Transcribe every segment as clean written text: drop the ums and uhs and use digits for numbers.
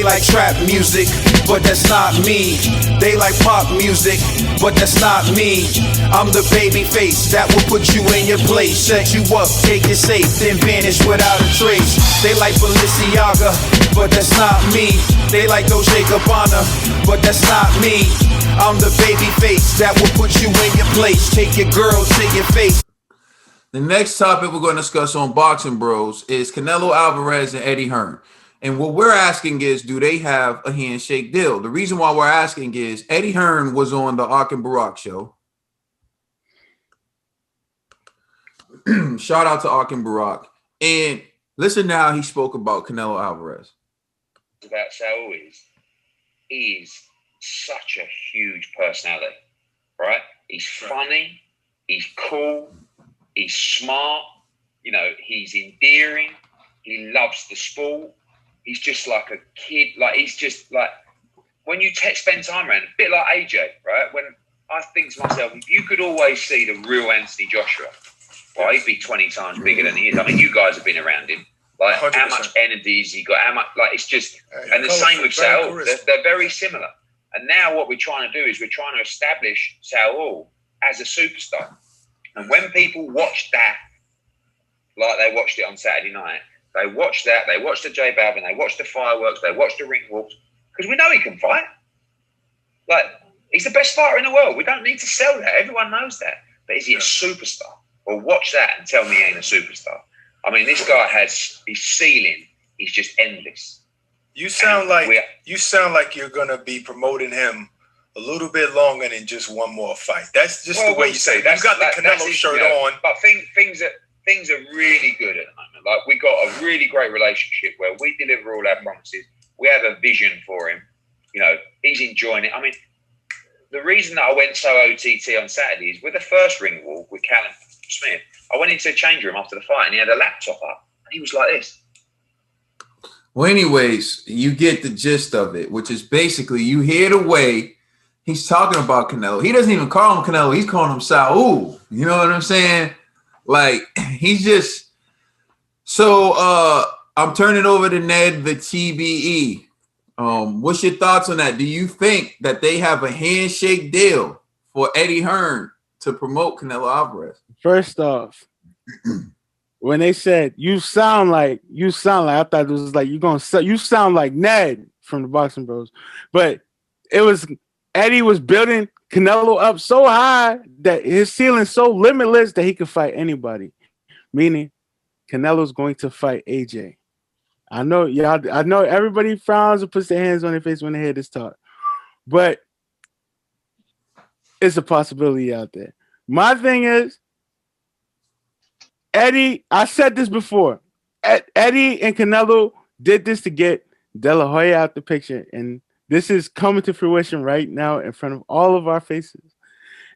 They like trap music, but that's not me. They like pop music, but that's not me. I'm the baby face that will put you in your place, set you up, take it safe, then vanish without a trace. They like Balenciaga, but that's not me. They like Dolce Gabbana, but that's not me. I'm the baby face that will put you in your place, take your girl to your face. The next topic we're going to discuss on Boxing Bros is Canelo Alvarez and Eddie Hearn. And what we're asking is, do they have a handshake deal? The reason why we're asking is Eddie Hearn was on the Akin Barak show. Shout out to Akin Barak. And listen now, he spoke about Canelo Alvarez. About Saul is such a huge personality, right? He's funny, he's cool, he's smart, you know, he's endearing, he loves the sport. He's just like a kid, like he's just like, when you spend time around, a bit like AJ, right? When I think to myself, if you could always see the real Anthony Joshua, well, he'd be 20 times bigger than he is. I mean, you guys have been around him. Like, 100%. How much energy has he got? How much, like, it's just, and the same with Saul. They're very similar. And now what we're trying to do is we're trying to establish Saul as a superstar. And when people watch that, like they watched it on Saturday night, they watch that, they watch the J Balvin, they watch the fireworks, they watch the ring walks, because we know he can fight. Like, he's the best fighter in the world. We don't need to sell that. Everyone knows that. But is he a superstar? Well, watch that and tell me he ain't a superstar. I mean, this guy has his ceiling. He's just endless. You sound like you're gonna be promoting him a little bit longer than just one more fight. That's just the way you say it. You got the Canelo shirt on. But things are really good at the moment. Like, we got a really great relationship where we deliver all our promises. We have a vision for him. You know, he's enjoying it. I mean, the reason that I went so OTT on Saturday is with the first ring walk with Callum Smith, I went into the change room after the fight and he had a laptop up and he was like this. Well, anyways, you get the gist of it, which is basically you hear the way he's talking about Canelo. He doesn't even call him Canelo. He's calling him Saul. You know what I'm saying? Like, he's just... So, I'm turning over to Ned, the TBE. What's your thoughts on that? Do you think that they have a handshake deal for Eddie Hearn to promote Canelo Alvarez? First off, when they said you sound like, I thought it was like you sound like Ned from the Boxing Bros, but it was Eddie was building Canelo up so high that his ceiling's so limitless that he could fight anybody, meaning Canelo's going to fight AJ. I know y'all. I know everybody frowns and puts their hands on their face when they hear this talk, but it's a possibility out there. My thing is, Eddie, I said this before. Eddie and Canelo did this to get De La Hoya out the picture, and this is coming to fruition right now in front of all of our faces.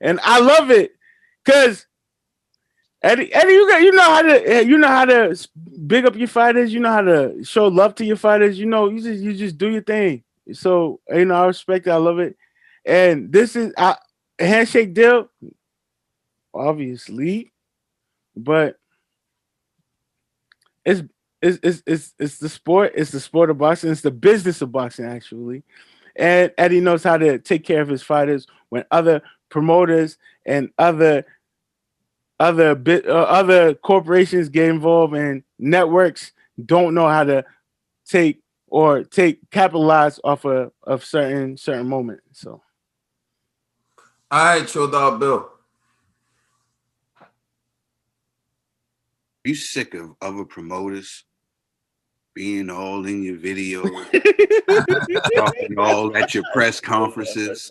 And I love it because Eddie, you know how to big up your fighters. You know how to show love to your fighters. You know, you just do your thing. So, you know, I respect it. I love it. And this is a handshake deal, obviously, but it's the sport. It's the sport of boxing. It's the business of boxing, actually. And Eddie knows how to take care of his fighters when other promoters and other corporations get involved and networks don't know how to capitalize off of certain moments. So, all right, Chill Dog Bill. You sick of other promoters being all in your videos, talking all at your press conferences,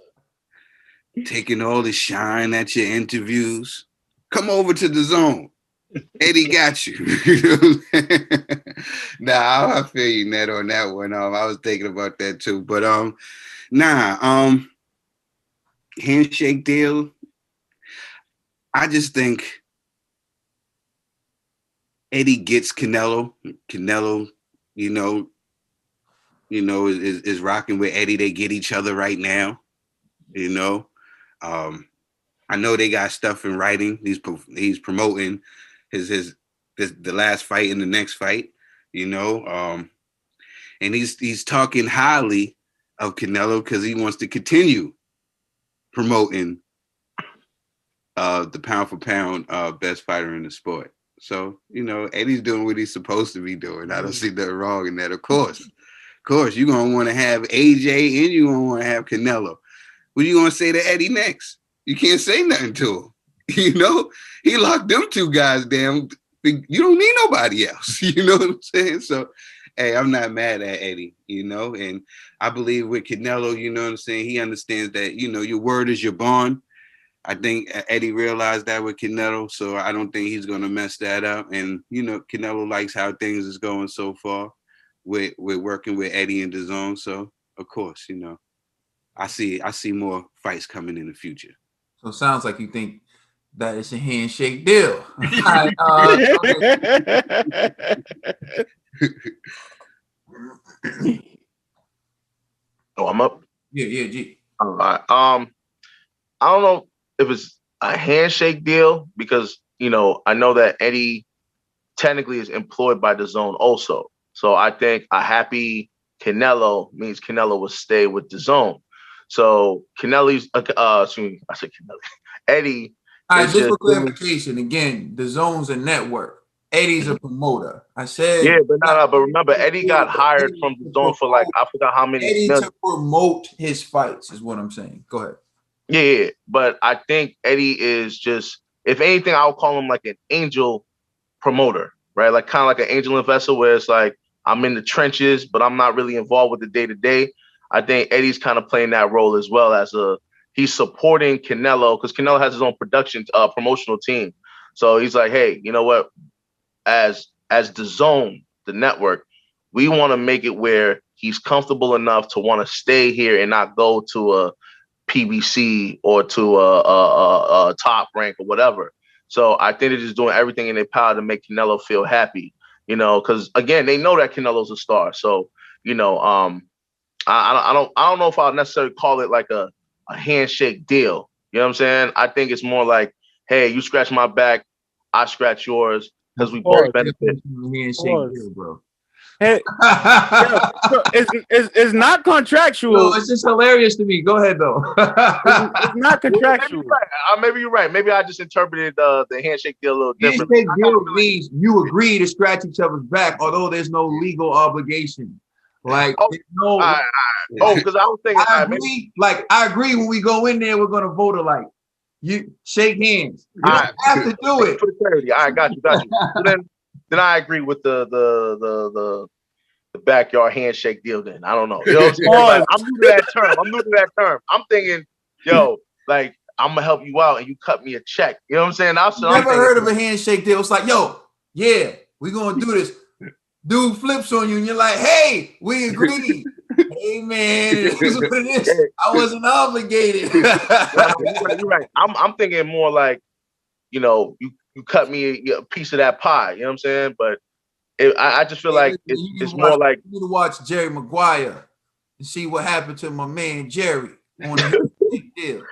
taking all the shine at your interviews? Come over to the zone. Eddie got you. Nah, I feel you, Ned, on that one. I was thinking about that too. But handshake deal. I just think Eddie gets Canelo. Canelo, is rocking with Eddie. They get each other right now. I know they got stuff in writing. He's promoting the last fight and the next fight, and and he's talking highly of Canelo because he wants to continue promoting the pound for pound best fighter in the sport. So, Eddie's doing what he's supposed to be doing. I don't see nothing wrong in that. Of course, you're going to want to have AJ and you're going to want to have Canelo. What are you going to say to Eddie next? You can't say nothing to him. He locked them two guys down. You don't need nobody else. You know what I'm saying? So, hey, I'm not mad at Eddie, and I believe with Canelo, you know what I'm saying? He understands that, your word is your bond. I think Eddie realized that with Canelo, so I don't think he's going to mess that up. And, Canelo likes how things is going so far with working with Eddie and DAZN. So, of course, I see more fights coming in the future. So it sounds like you think that it's a handshake deal. Right, Oh, I'm up? Yeah, G. All right. I don't know if it's a handshake deal because, I know that Eddie technically is employed by DAZN also. So I think a happy Canelo means Canelo will stay with DAZN. So Canelli's, I said Canelo, Eddie. All right, just for clarification, again, DAZN's a network. Eddie's a promoter. I said, yeah, but remember, Eddie got hired from DAZN for I forgot how many. Eddie to promote his fights is what I'm saying. Go ahead. Yeah, but I think Eddie is just, if anything, I would call him like an angel promoter, right? Like kind of like an angel investor where it's like I'm in the trenches, but I'm not really involved with the day-to-day. I think Eddie's kind of playing that role as well as he's supporting Canelo because Canelo has his own promotional team. So he's like, hey, you know what? As DAZN, the network, we want to make it where he's comfortable enough to want to stay here and not go to a PBC or to a Top Rank or whatever. So I think they're just doing everything in their power to make Canelo feel happy, because again, they know that Canelo's a star. So, I don't know if I'll necessarily call it like a handshake deal. You know what I'm saying? I think it's more like, hey, you scratch my back, I scratch yours because we both benefit. Handshake deal, bro. Hey, it's not contractual. No, it's just hilarious to me. Go ahead, though. It's not contractual. Maybe you're right. Maybe I just interpreted the handshake deal a little differently. Handshake deal means you agree to scratch each other's back, although there's no legal obligation. Like, because I was thinking, I agree when we go in there, we're gonna vote alike. You shake hands. You don't have to do it. All right, got you. Then I agree with the backyard handshake deal. Then I don't know. You know what I'm saying? Like, I'm new to that term. I'm thinking, like I'm gonna help you out and you cut me a check. You know what I'm saying? Never heard of a handshake deal. It's like, yeah, we're gonna do this. Dude flips on you and you're like, hey, we agreed. Hey man, it is what it is. I wasn't obligated. You're right. I'm thinking more like, you cut me a piece of that pie. You know what I'm saying? But I just feel like it's more like you need to watch Jerry Maguire and see what happened to my man Jerry on the deal.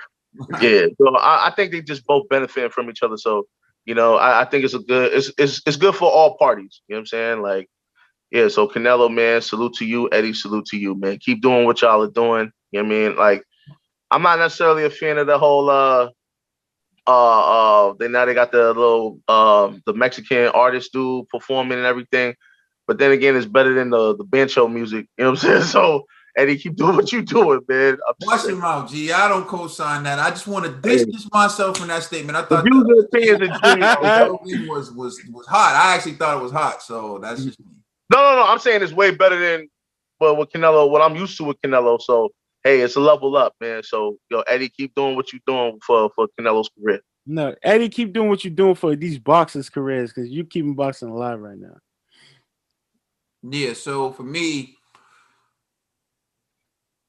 Yeah, so I think they just both benefit from each other. So I think it's good for all parties. You know what I'm saying? Like. Yeah, so Canelo, man, salute to you. Eddie, salute to you, man. Keep doing what y'all are doing. You know what I mean? Like, I'm not necessarily a fan of the whole they got the little the Mexican artist dude performing and everything. But then again, it's better than the banjo music. You know what I'm saying? So Eddie, keep doing what you're doing, man. Watch him out, G. I don't co-sign that. I just want to distance myself from that statement. I thought was hot. I actually thought it was hot. So that's just me. No. I'm saying it's way better than what Canelo, what I'm used to with Canelo. So hey, it's a level up, man. So Eddie, keep doing what you're doing for Canelo's career. No, Eddie, keep doing what you're doing for these boxers' careers because you keeping boxing alive right now. Yeah. So for me,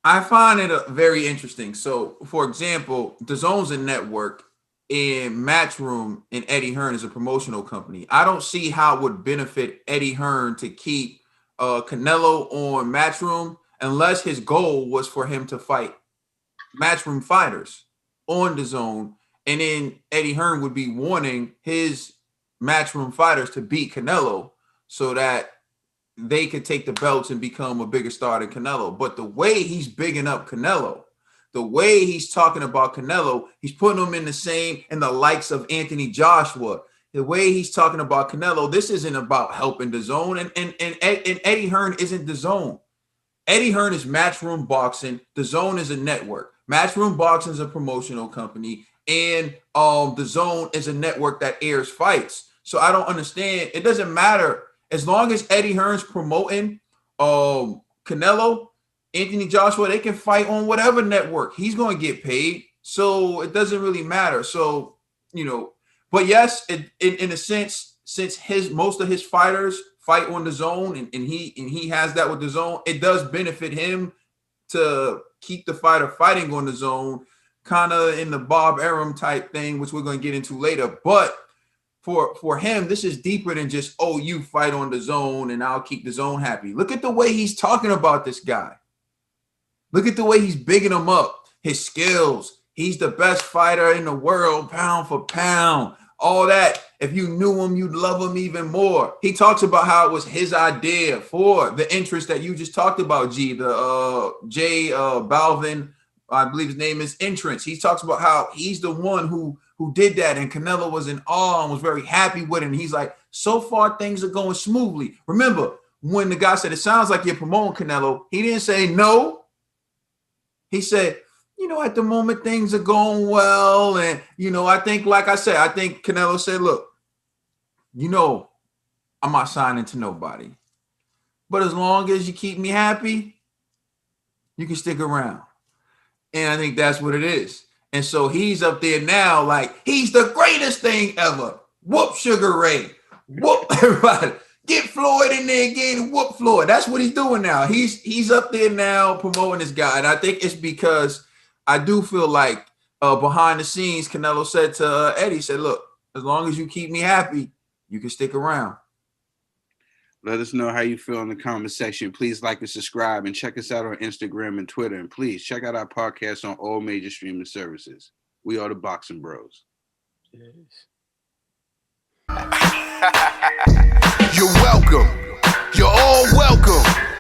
I find it very interesting. So, for example, DAZN's a network, and Matchroom and Eddie Hearn is a promotional company. I don't see how it would benefit Eddie Hearn to keep Canelo on Matchroom unless his goal was for him to fight Matchroom fighters on DAZN, and then Eddie Hearn would be wanting his Matchroom fighters to beat Canelo so that they could take the belts and become a bigger star than Canelo. But the way he's bigging up Canelo, the way he's talking about Canelo, he's putting him in the likes of Anthony Joshua. The way he's talking about Canelo, this isn't about helping the zone. And Eddie Hearn isn't the zone. Eddie Hearn is Matchroom Boxing. The Zone is a network. Matchroom Boxing is a promotional company, and the Zone is a network that airs fights. So I don't understand. It doesn't matter as long as Eddie Hearn's promoting Canelo, Anthony Joshua. They can fight on whatever network. He's going to get paid, so it doesn't really matter. So but yes, in a sense, since most of his fighters fight on the Zone, and he has that with the Zone, it does benefit him to keep the fighter fighting on the Zone, kind of in the Bob Arum type thing, which we're going to get into later. But for him, this is deeper than just, oh, you fight on the Zone and I'll keep the Zone happy. Look at the way he's talking about this guy. Look at the way he's bigging him up, his skills. He's the best fighter in the world, pound for pound. All that. If you knew him, you'd love him even more. He talks about how it was his idea for the interest that you just talked about, G. The Jay Balvin, I believe his name is, entrance. He talks about how he's the one who did that, and Canelo was in awe and was very happy with it. And he's like, so far things are going smoothly. Remember, when the guy said, it sounds like you're promoting Canelo, he didn't say no. He said, at the moment things are going well. And, I think, like I said, I think Canelo said, look, I'm not signing to nobody. But as long as you keep me happy, you can stick around. And I think that's what it is. And so he's up there now like he's the greatest thing ever. Whoop Sugar Ray. Whoop everybody. Get Floyd in there again and whoop Floyd. That's what he's doing now. He's up there now promoting this guy. And I think it's because I do feel like behind the scenes, Canelo said to Eddie, said, look, as long as you keep me happy, you can stick around. Let us know how you feel in the comment section. Please like and subscribe, and check us out on Instagram and Twitter. And please check out our podcast on all major streaming services. We are the Boxing Bros. You're welcome.